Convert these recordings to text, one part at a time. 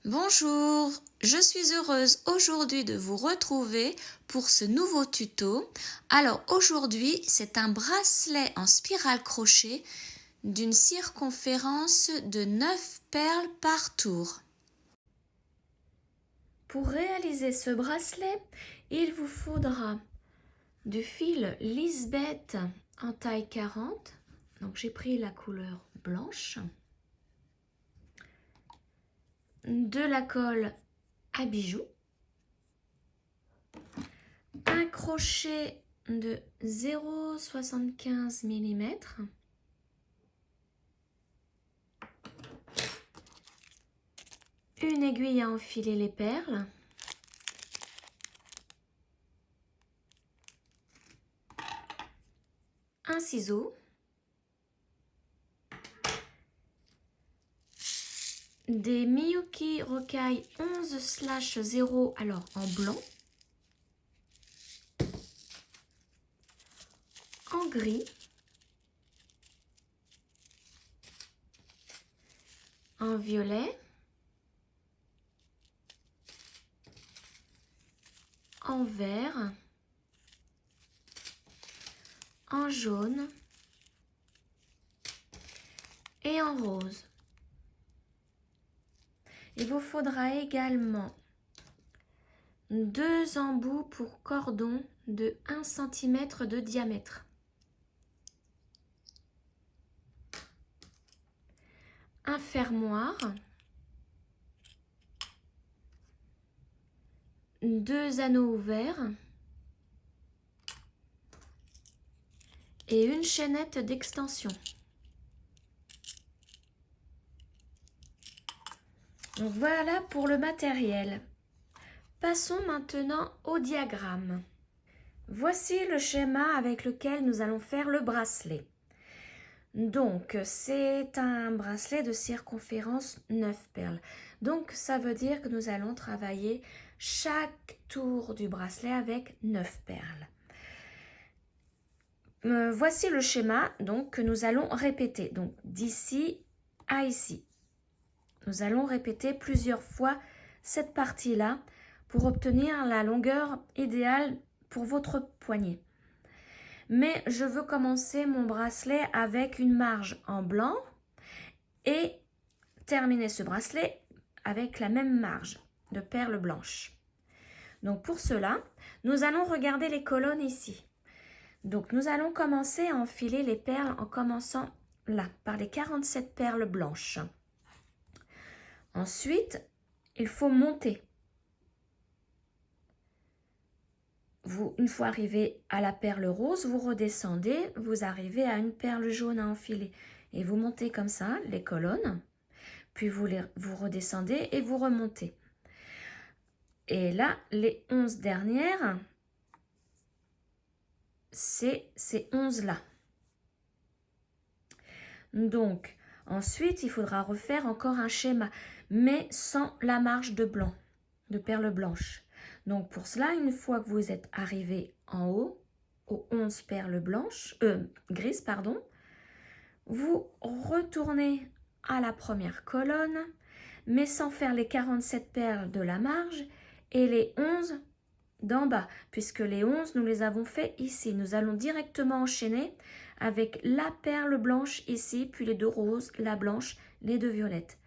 Bonjour, je suis heureuse aujourd'hui de vous retrouver pour ce nouveau tuto. Alors aujourd'hui, c'est un bracelet en spirale crochet d'une circonférence de 9 perles par tour. Pour réaliser ce bracelet, il vous faudra du fil Lisbeth en taille 40. Donc j'ai pris la couleur blanche. De la colle à bijoux, un crochet de 0,75 mm, une aiguille à enfiler les perles, un ciseau, des Miyuki Rokai 11/0 alors en blanc, en gris, en violet, en vert, en jaune et en rose. Il vous faudra également 2 embouts pour cordon de 1 cm de diamètre, un fermoir, 2 anneaux ouverts et une chaînette d'extension. Donc voilà pour le matériel. Passons maintenant au diagramme. Voici le schéma avec lequel nous allons faire le bracelet. Donc c'est un bracelet de circonférence 9 perles. Donc ça veut dire que nous allons travailler chaque tour du bracelet avec 9 perles. Voici le schéma donc que nous allons répéter. Donc d'ici à ici. Nous allons répéter plusieurs fois cette partie-là pour obtenir la longueur idéale pour votre poignet. Mais je veux commencer mon bracelet avec une marge en blanc et terminer ce bracelet avec la même marge de perles blanches. Donc pour cela, nous allons regarder les colonnes ici. Donc nous allons commencer à enfiler les perles en commençant là, par les 47 perles blanches. Ensuite, il faut monter. Une fois arrivé à la perle rose, vous redescendez, vous arrivez à une perle jaune à enfiler. Et vous montez comme ça les colonnes, puis vous redescendez et vous remontez. Et là, les 11 dernières, c'est ces 11-là. Donc, ensuite, il faudra refaire encore un schéma, mais sans la marge de blanc, de perles blanches. Donc, pour cela, une fois que vous êtes arrivé en haut, aux 11 perles blanches, grises, pardon, vous retournez à la première colonne, mais sans faire les 47 perles de la marge et les 11 d'en bas, puisque les 11, nous les avons fait ici. Nous allons directement enchaîner avec la perle blanche ici, puis les 2 roses, la blanche, les 2 violettes.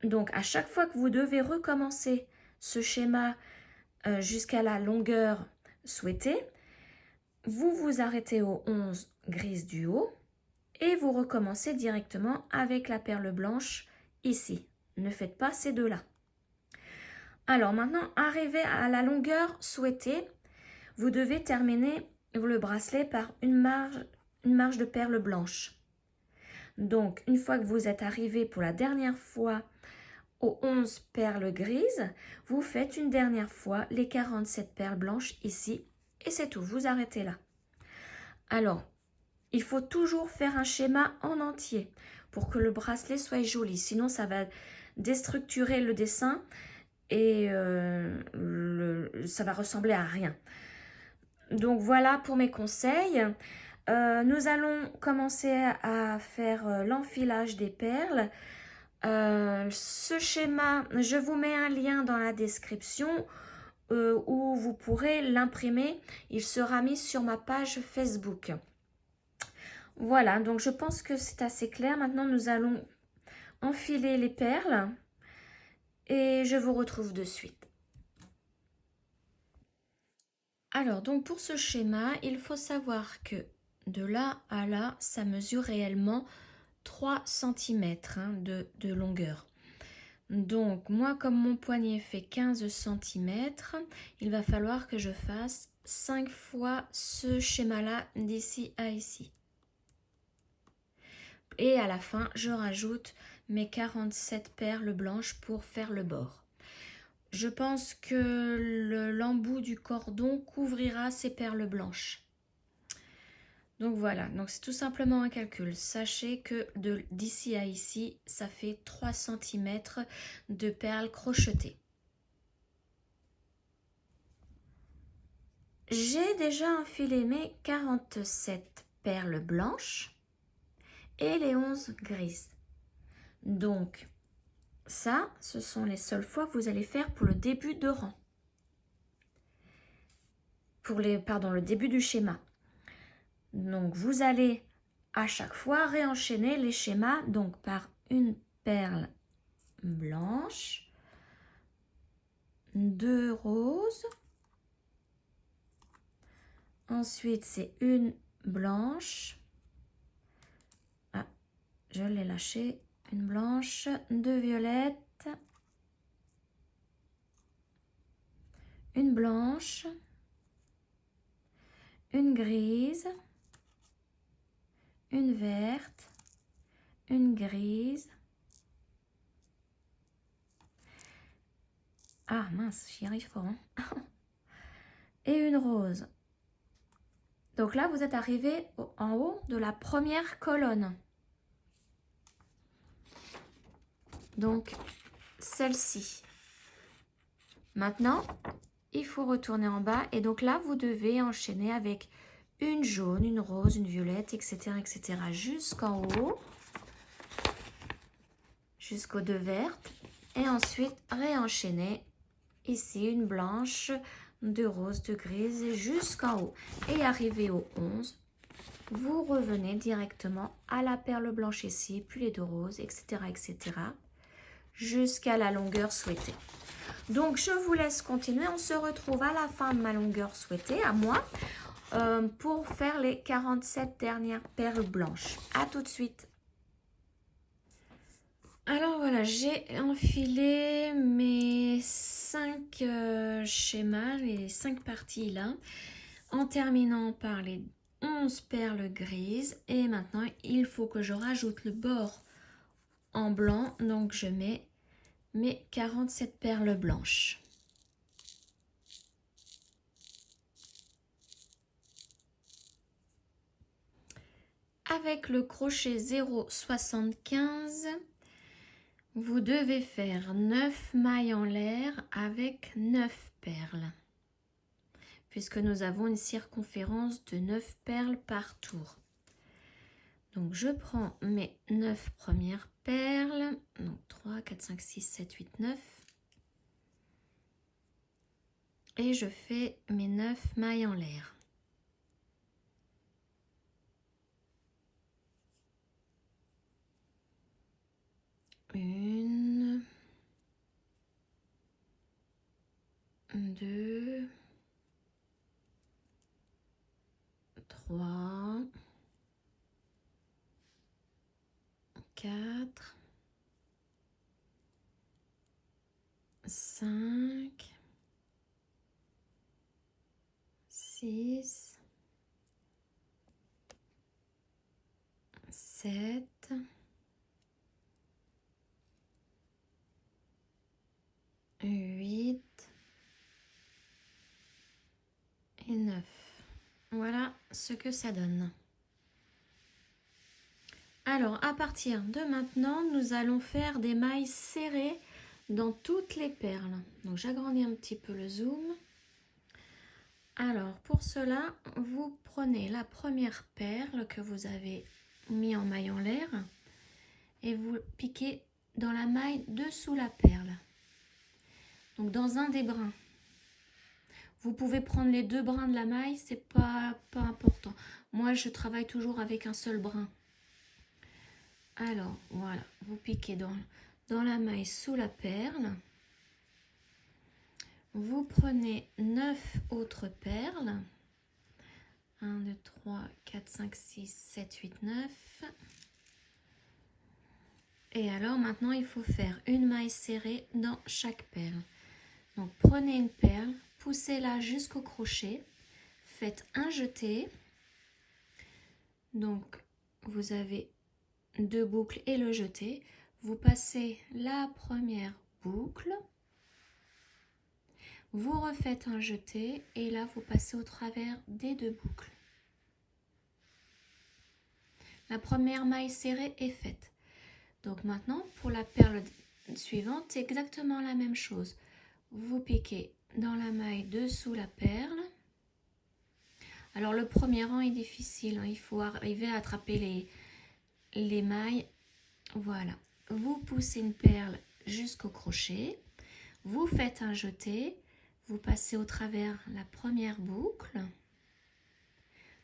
Donc, à chaque fois que vous devez recommencer ce schéma jusqu'à la longueur souhaitée, vous vous arrêtez aux 11 grises du haut et vous recommencez directement avec la perle blanche ici. Ne faites pas ces deux-là. Alors maintenant, arrivé à la longueur souhaitée, vous devez terminer le bracelet par une marge de perles blanches. Donc, une fois que vous êtes arrivé pour la dernière fois aux 11 perles grises, vous faites une dernière fois les 47 perles blanches ici et c'est tout, vous arrêtez là. Alors, il faut toujours faire un schéma en entier pour que le bracelet soit joli, sinon ça va déstructurer le dessin et ça va ressembler à rien. Donc voilà pour mes conseils. Nous allons commencer à faire l'enfilage des perles. Ce schéma, je vous mets un lien dans la description où vous pourrez l'imprimer. Il sera mis sur ma page Facebook. Voilà, donc je pense que c'est assez clair. Maintenant, nous allons enfiler les perles et je vous retrouve de suite. Alors, donc pour ce schéma, il faut savoir que de là à là, ça mesure réellement 3 cm de longueur. Donc, moi, comme mon poignet fait 15 cm, il va falloir que je fasse 5 fois ce schéma-là d'ici à ici. Et à la fin, je rajoute mes 47 perles blanches pour faire le bord. Je pense que l'embout du cordon couvrira ces perles blanches. Donc voilà, donc c'est tout simplement un calcul. Sachez que d'ici à ici, ça fait 3 cm de perles crochetées. J'ai déjà enfilé mes 47 perles blanches et les 11 grises. Donc ça, ce sont les seules fois que vous allez faire pour le début de rang. Le début du schéma. Donc vous allez à chaque fois réenchaîner les schémas donc par une perle blanche, 2 roses, ensuite c'est une blanche, je l'ai lâché, une blanche, 2 violettes, une blanche, une grise, une verte, une grise. Ah mince, j'y arrive pas. Et une rose. Donc là, vous êtes arrivé en haut de la première colonne. Donc, celle-ci. Maintenant, il faut retourner en bas. Et donc là, vous devez enchaîner avec une jaune, une rose, une violette, etc. etc. jusqu'en haut. Jusqu'aux 2 vertes. Et ensuite, réenchaîner ici une blanche, 2 roses, 2 grises jusqu'en haut. Et arrivé au 11, vous revenez directement à la perle blanche ici, puis les 2 roses, etc. etc. jusqu'à la longueur souhaitée. Donc, je vous laisse continuer. On se retrouve à la fin de ma longueur souhaitée, à moi, pour faire les 47 dernières perles blanches. À tout de suite. Alors voilà, j'ai enfilé mes 5 schémas, les 5 parties là, en terminant par les 11 perles grises. Et maintenant, il faut que je rajoute le bord en blanc. Donc, je mets mes 47 perles blanches. Avec le crochet 0,75, vous devez faire 9 mailles en l'air avec 9 perles. Puisque nous avons une circonférence de 9 perles par tour. Donc je prends mes 9 premières perles, donc 3, 4, 5, 6, 7, 8, 9. Et je fais mes 9 mailles en l'air. Une, 2, 3, 4, 5, 6, 7, 8 et 9. Voilà ce que ça donne. Alors, à partir de maintenant, nous allons faire des mailles serrées dans toutes les perles. Donc, j'agrandis un petit peu le zoom. Alors, pour cela, vous prenez la première perle que vous avez mis en maille en l'air et vous piquez dans la maille dessous la perle. Donc dans un des brins. Vous pouvez prendre les deux brins de la maille, c'est pas important. Moi, je travaille toujours avec un seul brin. Alors, voilà, vous piquez dans la maille sous la perle. Vous prenez 9 autres perles. 1, 2, 3, 4, 5, 6, 7, 8, 9. Et alors, maintenant, il faut faire une maille serrée dans chaque perle. Donc, prenez une perle, poussez-la jusqu'au crochet, faites un jeté. Donc, vous avez 2 boucles et le jeté. Vous passez la première boucle, vous refaites un jeté et là, vous passez au travers des 2 boucles. La première maille serrée est faite. Donc maintenant, pour la perle suivante, c'est exactement la même chose. Vous piquez dans la maille dessous la perle. Alors le premier rang est difficile, hein. Il faut arriver à attraper les mailles. Voilà. Vous poussez une perle jusqu'au crochet. Vous faites un jeté. Vous passez au travers la première boucle.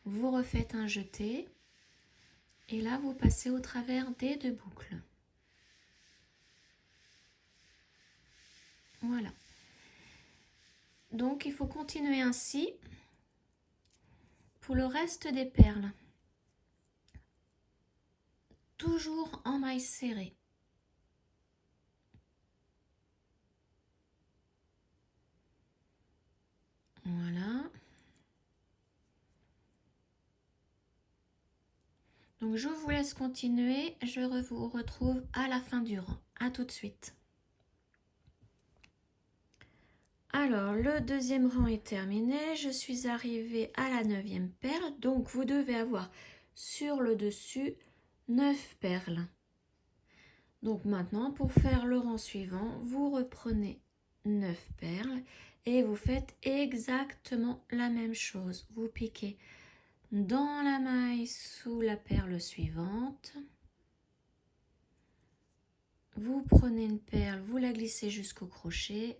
Vous refaites un jeté. Et là, vous passez au travers des 2 boucles. Voilà. Donc, il faut continuer ainsi pour le reste des perles. Toujours en maille serrée. Voilà. Donc, je vous laisse continuer. Je vous retrouve à la fin du rang. À tout de suite. Alors, le deuxième rang est terminé. Je suis arrivée à la 9e perle. Donc, vous devez avoir sur le dessus 9 perles. Donc, maintenant, pour faire le rang suivant, vous reprenez 9 perles et vous faites exactement la même chose. Vous piquez dans la maille sous la perle suivante. Vous prenez une perle, vous la glissez jusqu'au crochet.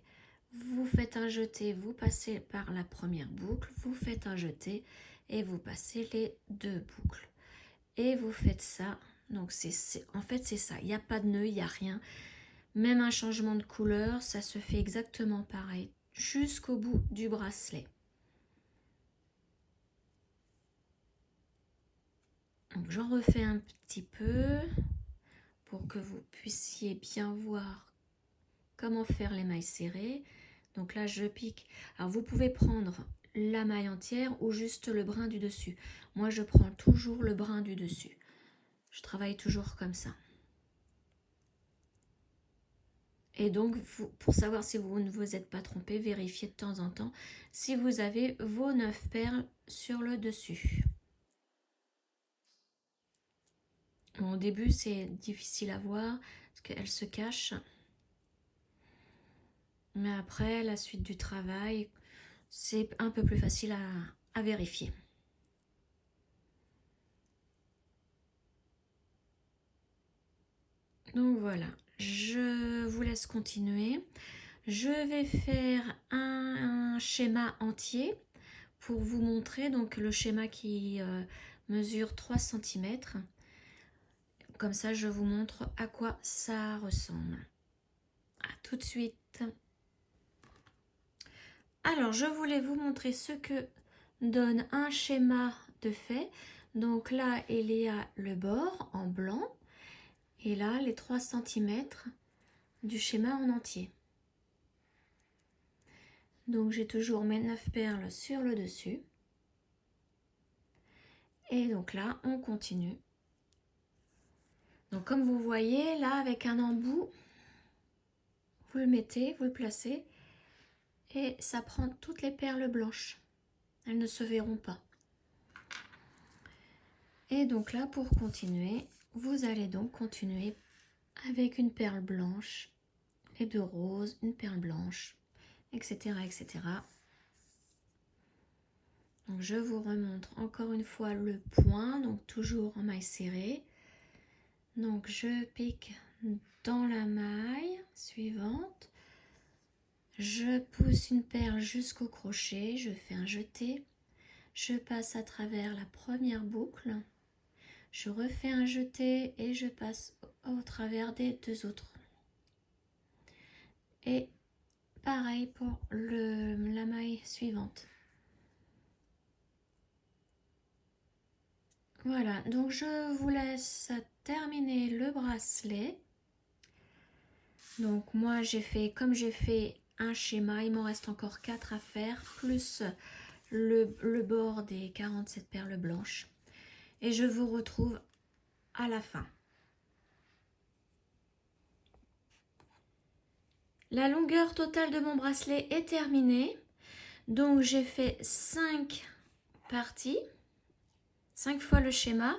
Vous faites un jeté, vous passez par la première boucle, vous faites un jeté et vous passez les 2 boucles. Et vous faites ça. Donc en fait c'est ça, il n'y a pas de nœud, il n'y a rien. Même un changement de couleur, ça se fait exactement pareil jusqu'au bout du bracelet. Donc j'en refais un petit peu pour que vous puissiez bien voir comment faire les mailles serrées. Donc là, je pique. Alors, vous pouvez prendre la maille entière ou juste le brin du dessus. Moi, je prends toujours le brin du dessus. Je travaille toujours comme ça. Et donc, pour savoir si vous ne vous êtes pas trompé, vérifiez de temps en temps si vous avez vos 9 perles sur le dessus. Bon, au début, c'est difficile à voir parce qu'elles se cachent. Mais après, la suite du travail, c'est un peu plus facile à vérifier. Donc voilà, je vous laisse continuer. Je vais faire un schéma entier pour vous montrer donc le schéma qui mesure 3 cm. Comme ça, je vous montre à quoi ça ressemble. À tout de suite. Alors, je voulais vous montrer ce que donne un schéma de fait. Donc là, il y a le bord en blanc. Et là, les 3 cm du schéma en entier. Donc, j'ai toujours mes 9 perles sur le dessus. Et donc là, on continue. Donc, comme vous voyez, là, avec un embout, vous le mettez, vous le placez. Et ça prend toutes les perles blanches. Elles ne se verront pas. Et donc là, pour continuer, vous allez donc continuer avec une perle blanche, les 2 roses, une perle blanche, etc., etc. Donc je vous remontre encore une fois le point, donc toujours en maille serrée. Donc je pique dans la maille suivante. Je pousse une perle jusqu'au crochet, je fais un jeté, je passe à travers la première boucle, je refais un jeté et je passe au travers des deux autres. Et pareil pour la maille suivante. Voilà, donc je vous laisse terminer le bracelet. Donc moi j'ai fait, comme j'ai fait un schéma, il m'en reste encore 4 à faire, plus le bord des 47 perles blanches. Et je vous retrouve à la fin. La longueur totale de mon bracelet est terminée. Donc j'ai fait 5 parties, 5 fois le schéma.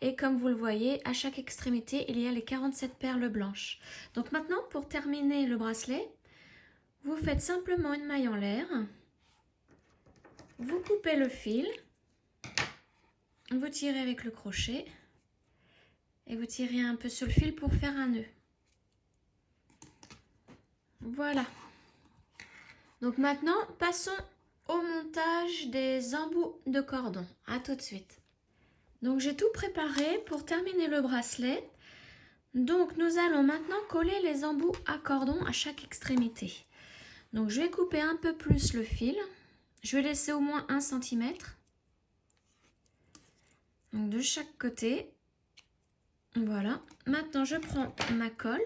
Et comme vous le voyez, à chaque extrémité, il y a les 47 perles blanches. Donc maintenant, pour terminer le bracelet, vous faites simplement une maille en l'air. Vous coupez le fil. Vous tirez avec le crochet. Et vous tirez un peu sur le fil pour faire un nœud. Voilà. Donc maintenant, passons au montage des embouts de cordon. À tout de suite. Donc j'ai tout préparé pour terminer le bracelet. Donc nous allons maintenant coller les embouts à cordon à chaque extrémité. Donc je vais couper un peu plus le fil. Je vais laisser au moins 1 cm. Donc de chaque côté. Voilà. Maintenant je prends ma colle.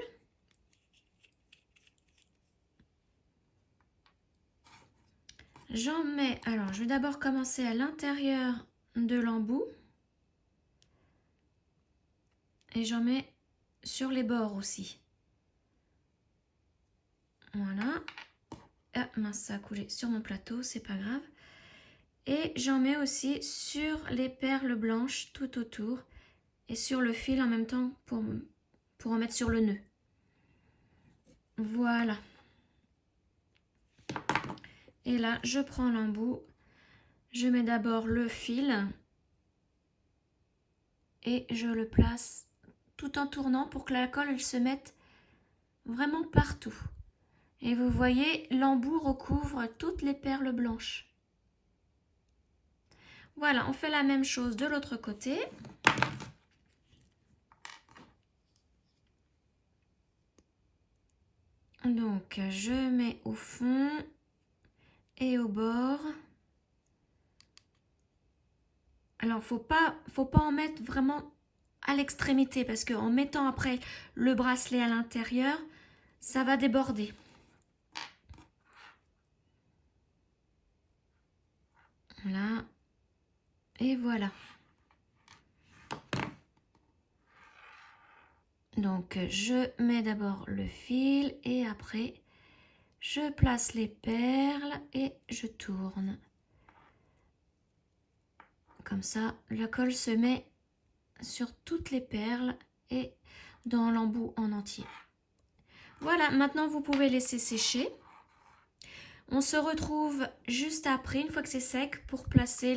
J'en mets, alors je vais d'abord commencer à l'intérieur de l'embout. Et j'en mets sur les bords aussi. Voilà. Ah mince, ça a coulé sur mon plateau, c'est pas grave. Et j'en mets aussi sur les perles blanches tout autour. Et sur le fil en même temps pour en mettre sur le nœud. Voilà. Et là, je prends l'embout. Je mets d'abord le fil. Et je le place tout en tournant pour que la colle elle se mette vraiment partout. Et vous voyez, l'embout recouvre toutes les perles blanches. Voilà, on fait la même chose de l'autre côté. Donc, je mets au fond et au bord. Alors, faut pas en mettre vraiment à l'extrémité parce qu'en mettant après le bracelet à l'intérieur, ça va déborder. Là. Et voilà. Donc, je mets d'abord le fil et après, je place les perles et je tourne. Comme ça, la colle se met sur toutes les perles et dans l'embout en entier. Voilà, maintenant vous pouvez laisser sécher. On se retrouve juste après, une fois que c'est sec, pour placer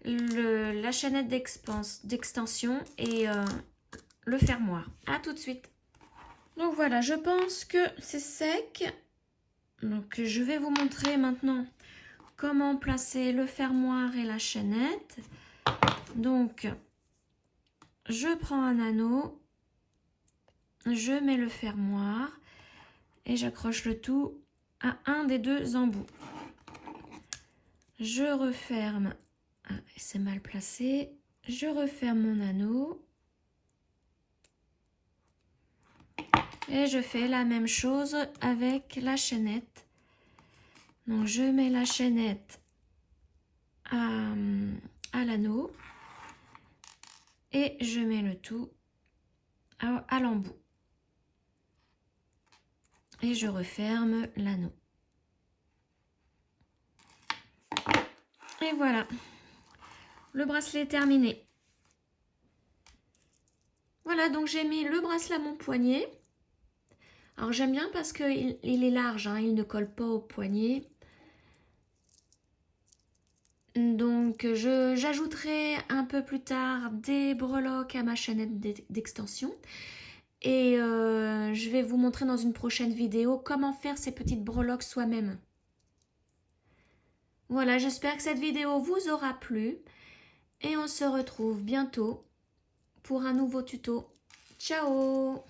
la chaînette d'extension et le fermoir. À tout de suite. Donc voilà, je pense que c'est sec. Donc je vais vous montrer maintenant comment placer le fermoir et la chaînette. Donc je prends un anneau, je mets le fermoir et j'accroche le tout à un des deux embouts. Je referme, c'est mal placé, je referme mon anneau. Et je fais la même chose avec la chaînette. Donc je mets la chaînette à l'anneau et je mets le tout à l'embout. Et je referme l'anneau. Et voilà, le bracelet est terminé. Voilà, donc j'ai mis le bracelet à mon poignet. Alors j'aime bien parce qu'il est large, hein, il ne colle pas au poignet. Donc j'ajouterai un peu plus tard des breloques à ma chaînette d'extension. Et je vais vous montrer dans une prochaine vidéo comment faire ces petites breloques soi-même. Voilà, j'espère que cette vidéo vous aura plu. Et on se retrouve bientôt pour un nouveau tuto. Ciao!